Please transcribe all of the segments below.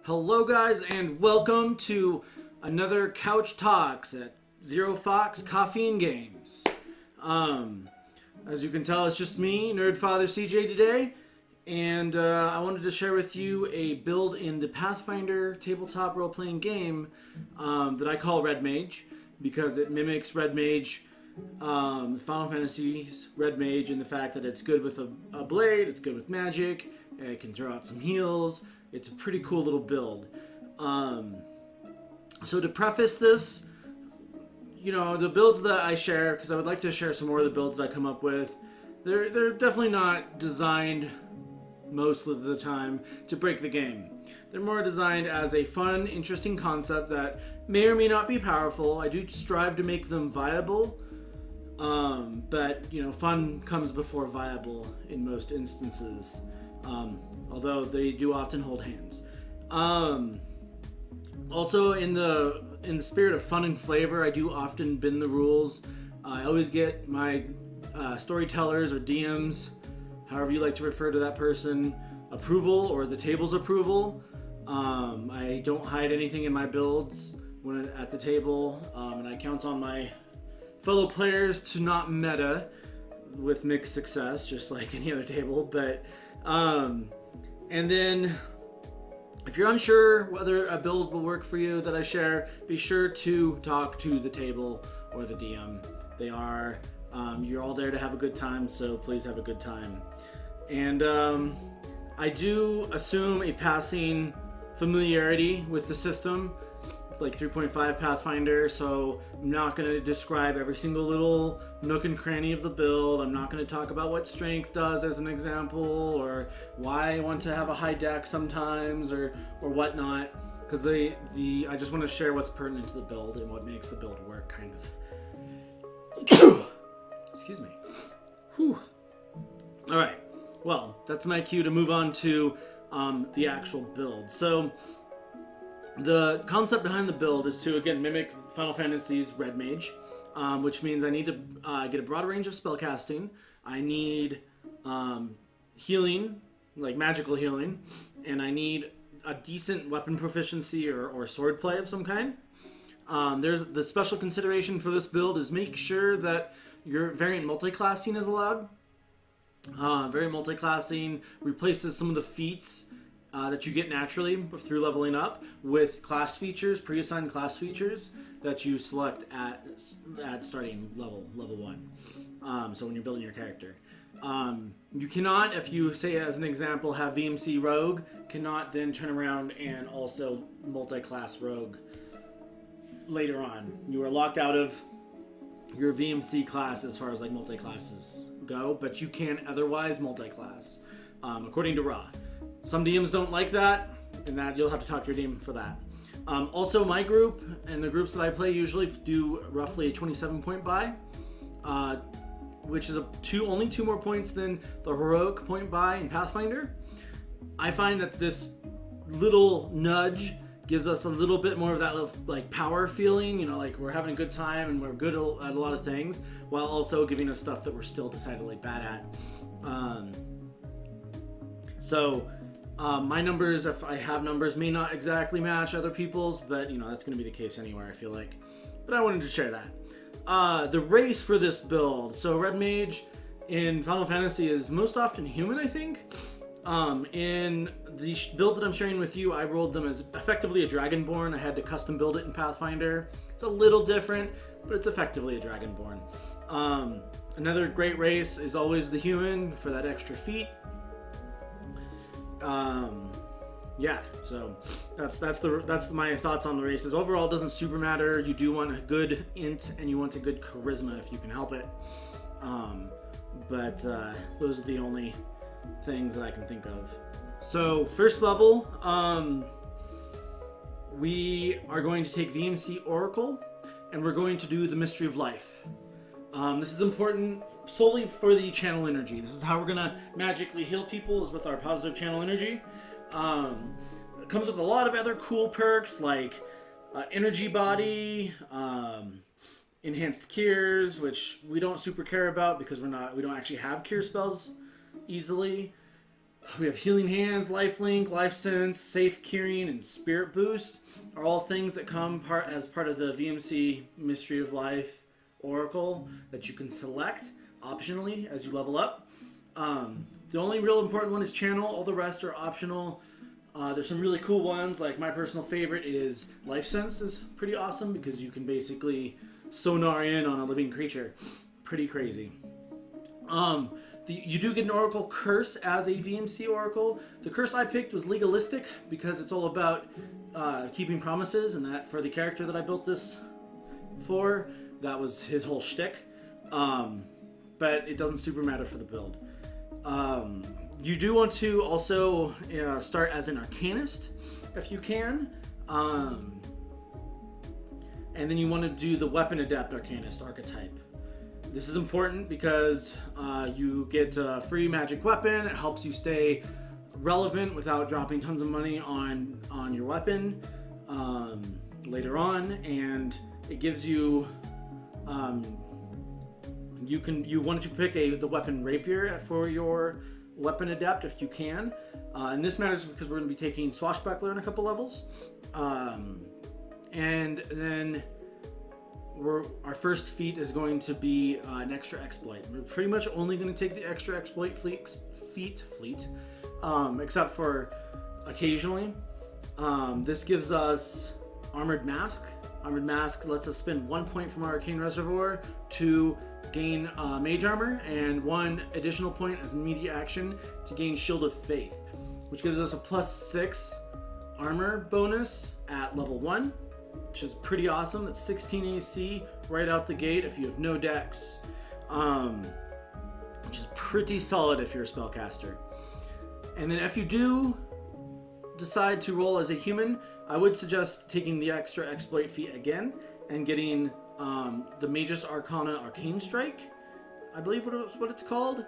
Hello guys and welcome to another Couch Talks at Zero Fox Coffee and Games. As you can tell, it's just me, Nerdfather CJ today, and I wanted to share with you a build in the Pathfinder tabletop role-playing game that I call Redmage because it mimics Redmage, Final Fantasies Redmage, in the fact that it's good with a blade, it's good with magic, it can throw out some heals. It's a pretty cool little build. So to preface this, you know, the builds that I share, because I would like to share some more of the builds that I come up with, they're definitely not designed most of the time to break the game. They're more designed as a fun, interesting concept that may or may not be powerful. I do strive to make them viable, but, you know, fun comes before viable in most instances. Although they do often hold hands. Also, in the spirit of fun and flavor, I do often bend the rules. I always get my storytellers or DMs, however you like to refer to that person, approval or the table's approval. I don't hide anything in my builds when at the table, and I count on my fellow players to not meta with mixed success, just like any other table. But and then if you're unsure whether a build will work for you that I share, be sure to talk to the table or the DM. They are, you're all there to have a good time, so please have a good time. And I do assume a passing familiarity with the system, like 3.5 Pathfinder, so I'm not going to describe every single little nook and cranny of the build. I'm not going to talk about what strength does as an example, or why I want to have a high deck sometimes, or whatnot, because I just want to share what's pertinent to the build and what makes the build work, kind of. Excuse me. Whew. All right. Well, that's my cue to move on to the actual build. So the concept behind the build is to, again, mimic Final Fantasies Redmage, which means I need to get a broad range of spellcasting. I need healing, like magical healing, and I need a decent weapon proficiency or sword play of some kind. There's the special consideration for this build is make sure that your variant multiclassing is allowed. Variant multiclassing replaces some of the feats that you get naturally through leveling up with class features, pre-assigned class features that you select at starting level 1. So when you're building your character, you cannot, if you say as an example have VMC Rogue, cannot then turn around and also multi-class Rogue later on. You are locked out of your VMC class as far as like multi-classes go, but you can otherwise multi-class according to Raw. Some DMs don't like that, and that you'll have to talk to your DM for that. Also, my group and the groups that I play usually do roughly a 27-point buy, which is only 2 more points than the heroic point buy in Pathfinder. I find that this little nudge gives us a little bit more of that like power feeling, you know, like we're having a good time and we're good at a lot of things, while also giving us stuff that we're still decidedly bad at. My numbers, if I have numbers, may not exactly match other people's, but, you know, that's going to be the case anywhere, I feel like. But I wanted to share that. The race for this build. So Redmage in Final Fantasy is most often human, I think. In the build that I'm sharing with you, I rolled them as effectively a Dragonborn. I had to custom build it in Pathfinder. It's a little different, but it's effectively a Dragonborn. Another great race is always the human for that extra feat. Yeah, so that's my thoughts on the races. Overall, it doesn't super matter. You do want a good int and you want a good charisma if you can help it. But those are the only things that I can think of. So first level, we are going to take VMC Oracle, and we're going to do the Mystery of Life. This is important solely for the channel energy. This is how we're gonna magically heal people, is with our positive channel energy. It comes with a lot of other cool perks like energy body, enhanced cures, which we don't super care about because we don't actually have cure spells easily. We have Healing Hands, Lifelink, Life Sense, Safe Curing, and Spirit Boost are all things that come as part of the VMC Mystery of Life Oracle that you can select optionally as you level up. The only real important one is Channel. All the rest are optional. There's some really cool ones, like my personal favorite is Life Sense is pretty awesome because you can basically sonar in on a living creature. Pretty crazy. You do get an Oracle Curse as a VMC Oracle. The curse I picked was Legalistic because it's all about keeping promises, and that for the character that I built this for, that was his whole shtick. But it doesn't super matter for the build. You do want to also start as an Arcanist if you can. And then you want to do the Weapon Adept Arcanist archetype. This is important because you get a free magic weapon. It helps you stay relevant without dropping tons of money on your weapon later on, and it gives you you want to pick the weapon Rapier for your Weapon Adept if you can, and this matters because we're going to be taking Swashbuckler in a couple levels, and then our first feat is going to be an extra exploit. We're pretty much only going to take the extra exploit feat, except for occasionally. This gives us Armored Mask. Armored Mask lets us spend 1 point from our Arcane Reservoir to gain Mage Armor, and 1 additional point as an immediate action to gain Shield of Faith, which gives us a +6 armor bonus at level 1. Which is pretty awesome. That's 16 AC right out the gate if you have no dex, which is pretty solid if you're a spellcaster. And then if you do decide to roll as a human, I would suggest taking the extra exploit feat again and getting the Magus Arcana Arcane Strike, I believe what it's called.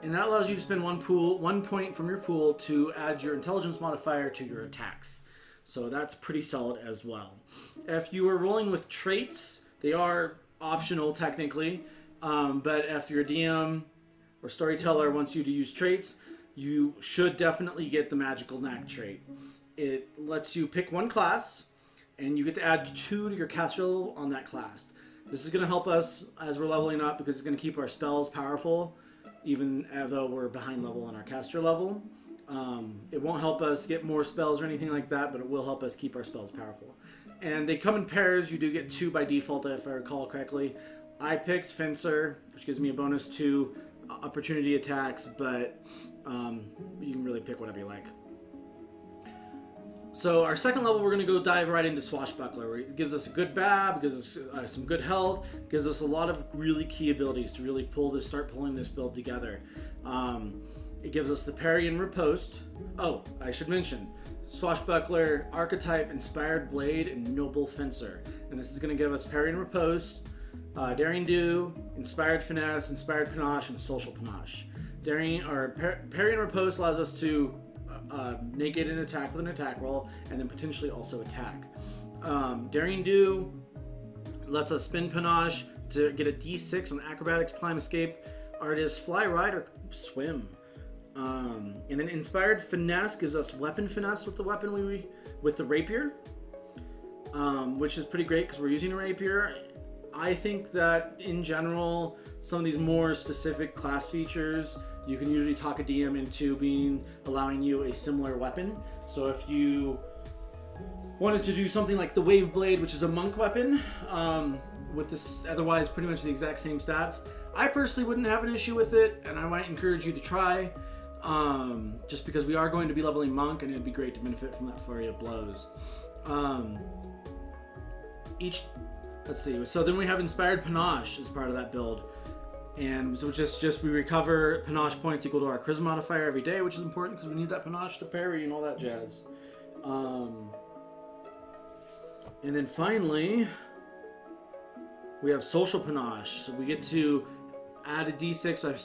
And that allows you to spend 1 point from your pool to add your intelligence modifier to your attacks. So that's pretty solid as well. If you are rolling with traits, they are optional technically, but if your DM or storyteller wants you to use traits, you should definitely get the Magical Knack trait. It lets you pick 1 class, and you get to add 2 to your caster level on that class. This is going to help us as we're leveling up because it's going to keep our spells powerful, even though we're behind level on our caster level. It won't help us get more spells or anything like that, but it will help us keep our spells powerful. And they come in pairs. You do get 2 by default, if I recall correctly. I picked Fencer, which gives me a bonus to opportunity attacks, but you can really pick whatever you like. So our second level, we're going to go dive right into Swashbuckler, where it gives us a good BAB, gives us some good health, gives us a lot of really key abilities to really start pulling this build together. It gives us the Parry and Riposte. Oh, I should mention, Swashbuckler, Archetype, Inspired Blade, and Noble Fencer. And this is going to give us Parry and Riposte, Daring Do, Inspired Finesse, Inspired Panache, and Social Panache. Parry and Riposte allows us to negate an attack with an attack roll, and then potentially also attack. Daring Do lets us spin Panache to get a D6 on Acrobatics, Climb, Escape, Artist, Fly, Ride, or Swim. And then Inspired Finesse gives us Weapon Finesse with the weapon with the Rapier, which is pretty great because we're using a Rapier. I think that in general, some of these more specific class features, you can usually talk a DM into allowing you a similar weapon. So if you wanted to do something like the Wave Blade, which is a monk weapon, with this otherwise pretty much the exact same stats, I personally wouldn't have an issue with it, and I might encourage you to try, just because we are going to be leveling monk, and it'd be great to benefit from that flurry of blows. Let's see, so then we have Inspired Panache as part of that build, and so just we recover Panache points equal to our Charisma modifier every day, which is important because we need that Panache to parry and all that jazz. And then finally, we have Social Panache, so we get to add a D6 by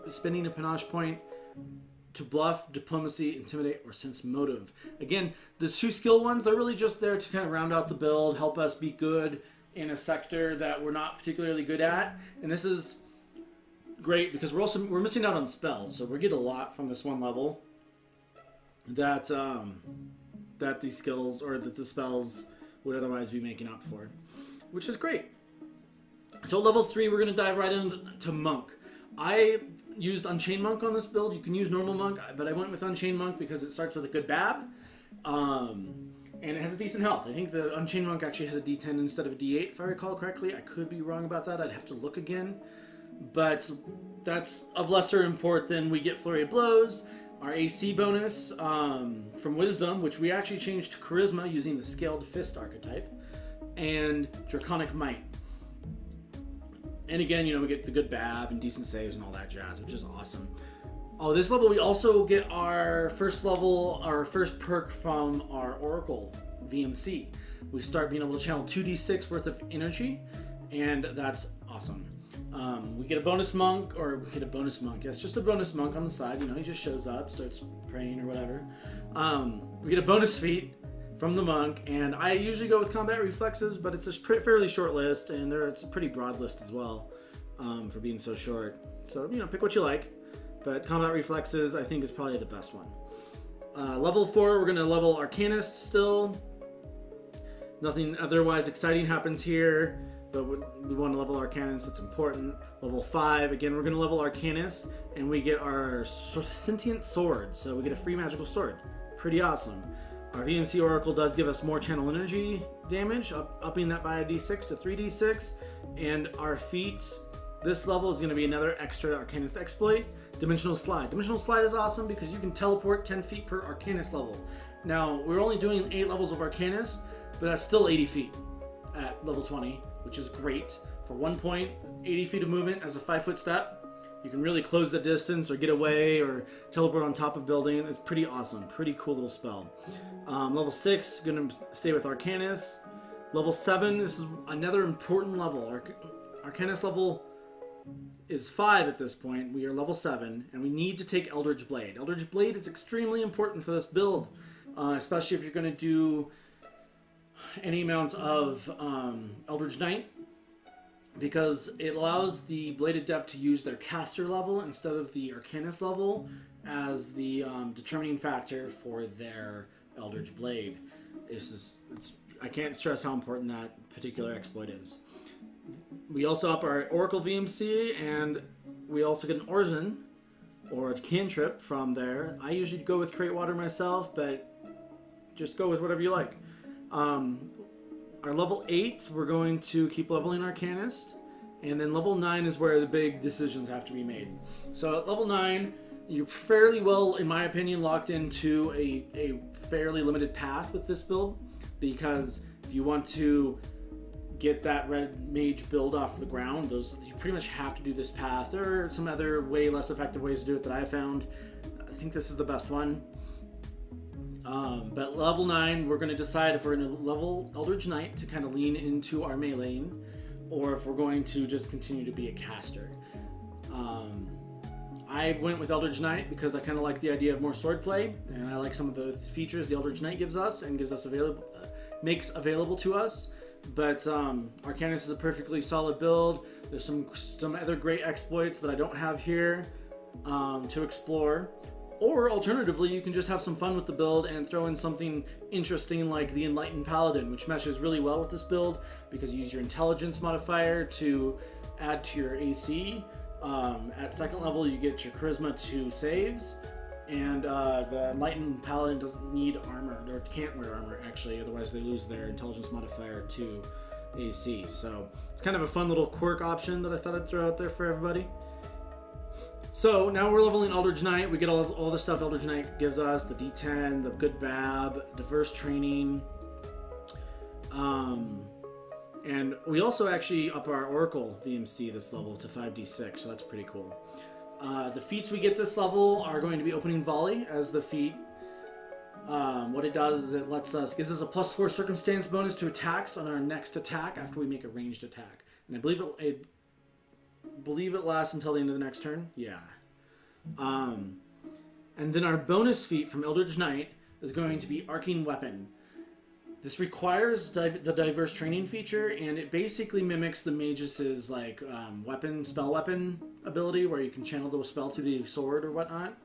spending a Panache point to bluff, diplomacy, intimidate, or sense motive. Again, the 2 skill ones, they're really just there to kind of round out the build, help us be good in a sector that we're not particularly good at. And this is great because we're missing out on spells, so we get a lot from this one level. that that these skills or that the spells would otherwise be making up for, which is great. So level 3, we're going to dive right into Monk. I used Unchained Monk on this build. You can use normal Monk, but I went with Unchained Monk because it starts with a good Bab, and it has a decent health. I think the Unchained Monk actually has a D10 instead of a D8, if I recall correctly. I could be wrong about that. I'd have to look again. But that's of lesser import than we get Flurry of Blows, our AC bonus from Wisdom, which we actually changed to Charisma using the Scaled Fist archetype, and Draconic Might. And again, you know, we get the good Bab and decent saves and all that jazz, which is awesome. Oh, this level we also get our first perk from our Oracle VMC. We start being able to channel 2d6 worth of energy, and that's awesome. We get a bonus monk, yes, just a bonus monk on the side. You know, he just shows up, starts praying or whatever. We get a bonus feat from the monk, and I usually go with combat reflexes, but it's a fairly short list, and it's a pretty broad list as well, for being so short. So, you know, pick what you like, but combat reflexes I think is probably the best one. Level 4, we're going to level Arcanist still. Nothing otherwise exciting happens here, but we want to level Arcanist, that's important. Level 5, again, we're going to level Arcanist, and we get our Sentient Sword, so we get a free magical sword. Pretty awesome. Our VMC Oracle does give us more channel energy damage, upping that by a d6 to 3d6, and our feat, this level is going to be another extra Arcanist exploit, Dimensional Slide. Dimensional Slide is awesome because you can teleport 10 feet per Arcanist level. Now, we're only doing 8 levels of Arcanist, but that's still 80 feet at level 20, which is great. For 1 point, 80 feet of movement as a 5-foot step. You can really close the distance or get away or teleport on top of building. It's pretty awesome. Pretty cool little spell. Level 6, going to stay with Arcanist. Level 7, this is another important level. Arcanist level is 5 at this point. We are level 7, and we need to take Eldritch Blade. Eldritch Blade is extremely important for this build, especially if you're going to do any amount of Eldritch Knight, because it allows the Blade Adept to use their caster level instead of the Arcanist level as the determining factor for their Eldritch Blade. I can't stress how important that particular exploit is. We also up our Oracle VMC, and we also get an Orzen, or a cantrip from there. I usually go with Create Water myself, but just go with whatever you like. Our level 8, we're going to keep leveling Arcanist, and then level 9 is where the big decisions have to be made. So at level 9, you're fairly well, in my opinion, locked into a fairly limited path with this build, because if you want to get that red mage build off the ground, you pretty much have to do this path. There are some other way less effective ways to do it that I found. I think this is the best one. But level 9, we're going to decide if we're going to level Eldritch Knight to kind of lean into our meleeing, or if we're going to just continue to be a caster. I went with Eldritch Knight because I kind of like the idea of more swordplay, and I like some of the features the Eldritch Knight gives us and makes available to us. But Arcanist is a perfectly solid build. There's some other great exploits that I don't have here to explore. Or alternatively, you can just have some fun with the build and throw in something interesting like the Enlightened Paladin, which meshes really well with this build because you use your intelligence modifier to add to your AC. At second level, you get your charisma to saves, and the Enlightened Paladin doesn't need armor, or can't wear armor actually, otherwise they lose their intelligence modifier to AC. So it's kind of a fun little quirk option that I thought I'd throw out there for everybody. So now we're leveling Eldritch Knight. We get all the stuff Eldritch Knight gives us, the D10, the good Bab, diverse training. And we also actually up our Oracle VMC this level to 5d6, so that's pretty cool. The feats we get this level are going to be Opening Volley as the feat. What it does is it gives us a +4 circumstance bonus to attacks on our next attack after we make a ranged attack. And I believe it lasts until the end of the next turn. Yeah. And then our bonus feat from Eldritch Knight is going to be Arcing Weapon. This requires the diverse training feature, and it basically mimics the Magus' spell weapon ability, where you can channel the spell through the sword or whatnot.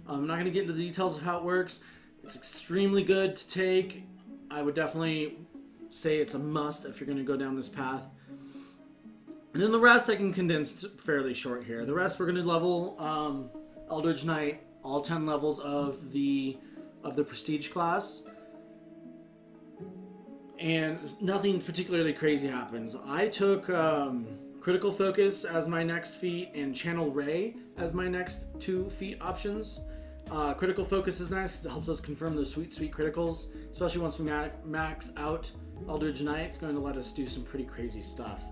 I'm not going to get into the details of how it works. It's extremely good to take. I would definitely say it's a must if you're going to go down this path. And then the rest I can condense fairly short here. The rest we're going to level Eldritch Knight, all 10 levels of the Prestige class. And nothing particularly crazy happens. I took Critical Focus as my next feat and Channel Ray as my next 2 feat options. Critical Focus is nice because it helps us confirm those sweet criticals, especially once we max out Eldritch Knight. It's going to let us do some pretty crazy stuff.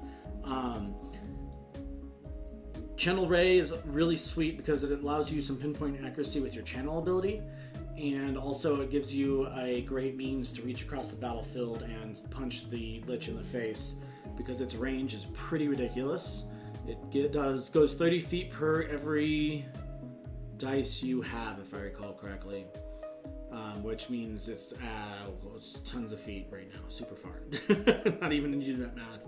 Channel Ray is really sweet because it allows you some pinpoint accuracy with your channel ability, and also it gives you a great means to reach across the battlefield and punch the Lich in the face, because its range is pretty ridiculous. It goes 30 feet per every dice you have, if I recall correctly, which means it's tons of feet right now, super far. Not even to do that math.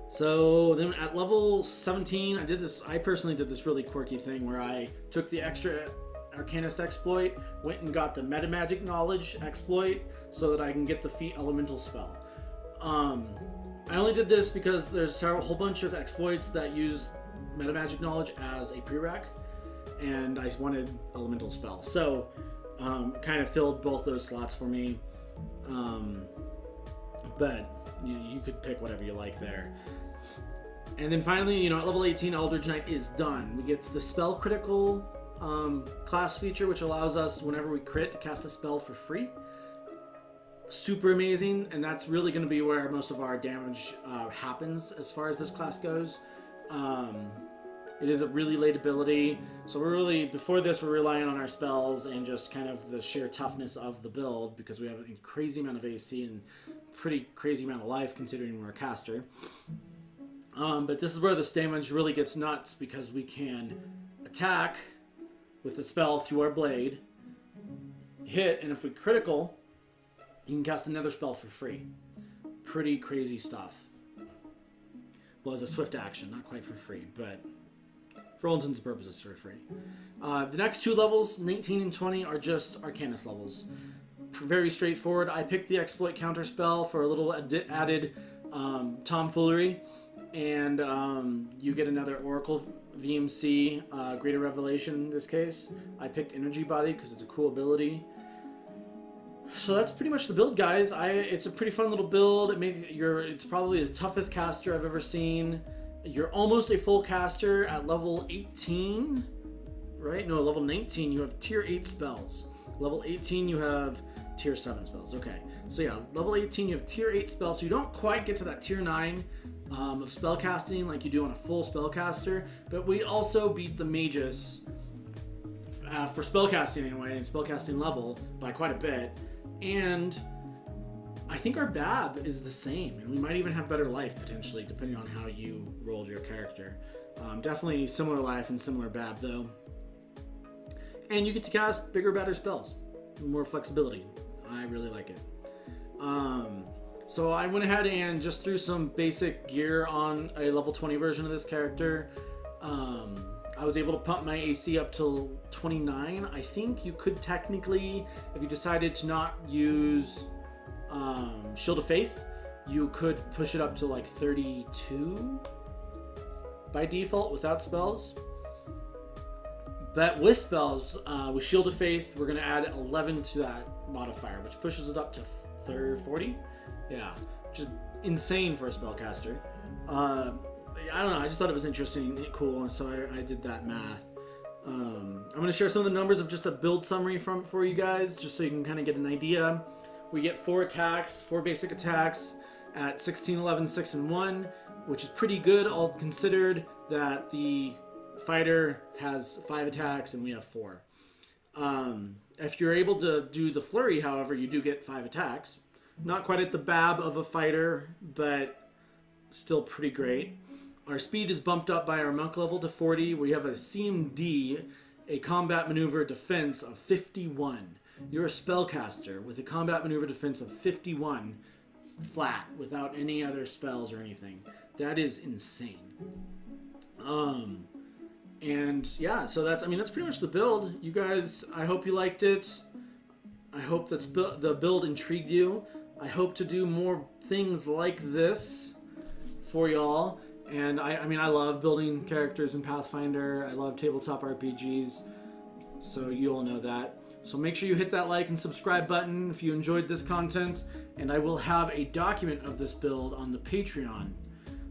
So then at level 17, I personally did this really quirky thing where I took the extra Arcanist exploit, went and got the Metamagic Knowledge exploit so that I can get the feat Elemental spell. I only did this because there's a whole bunch of exploits that use Metamagic Knowledge as a prereq, and I wanted Elemental spell. So kind of filled both those slots for me. But you could pick whatever you like there. And then finally, at level 18, Eldritch Knight is done. We get to the spell critical class feature, which allows us, whenever we crit, to cast a spell for free. Super amazing, and that's really going to be where most of our damage happens as far as this class goes. It is a really late ability, so before this, we're relying on our spells and just kind of the sheer toughness of the build, because we have a crazy amount of AC and pretty crazy amount of life considering we're a caster. But this is where the damage really gets nuts, because we can attack with the spell through our blade, hit, and if we critical, you can cast another spell for free. Pretty crazy stuff. Well, as a swift action, not quite for free, but for all intents and purposes for free. The next 2 levels, 19 and 20, are just Arcanist levels. Very straightforward. I picked the exploit counter spell for a little added tomfoolery, and you get another Oracle VMC, Greater Revelation in this case. I picked Energy Body because it's a cool ability. So that's pretty much the build, guys. It's a pretty fun little build. It's probably the toughest caster I've ever seen. You're almost a full caster at level 18, right? No, level 19 you have tier 8 spells. Level 18 you have tier 7 spells. Okay, so yeah, level 18 you have tier 8 spells, so you don't quite get to that tier 9 of spell casting like you do on a full spellcaster, but we also beat the mages for spellcasting anyway, and spellcasting level by quite a bit. And I think our BAB is the same, and we might even have better life potentially, depending on how you rolled your character. Definitely similar life and similar BAB though. And you get to cast bigger, better spells, more flexibility. I really like it. So I went ahead and just threw some basic gear on a level 20 version of this character. I was able to pump my AC up to 29. I think you could technically, if you decided to not use Shield of Faith, you could push it up to like 32 by default without spells. But with spells, with Shield of Faith, we're going to add 11 to that modifier, which pushes it up to 40. Yeah, which is insane for a spellcaster. I don't know, I just thought it was interesting and cool, and so I did that math. I'm going to share some of the numbers of just a build summary for you guys, just so you can kind of get an idea. We get 4 basic attacks at 16, 11, 6, and 1, which is pretty good, all considered that the fighter has 5 attacks and we have 4. If you're able to do the flurry, however, you do get 5 attacks. Not quite at the BAB of a fighter, but still pretty great. Our speed is bumped up by our monk level to 40. We have a CMD, a combat maneuver defense of 51. You're a spellcaster with a combat maneuver defense of 51 flat without any other spells or anything. That is insane. And yeah, so that's pretty much the build. You guys, I hope you liked it. I hope the build intrigued you. I hope to do more things like this for y'all. And I love building characters in Pathfinder. I love tabletop RPGs. So you all know that. So make sure you hit that like and subscribe button if you enjoyed this content. And I will have a document of this build on the Patreon.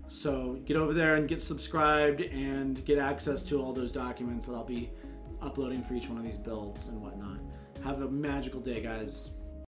So get over there and get subscribed and get access to all those documents that I'll be uploading for each one of these builds and whatnot. Have a magical day, guys.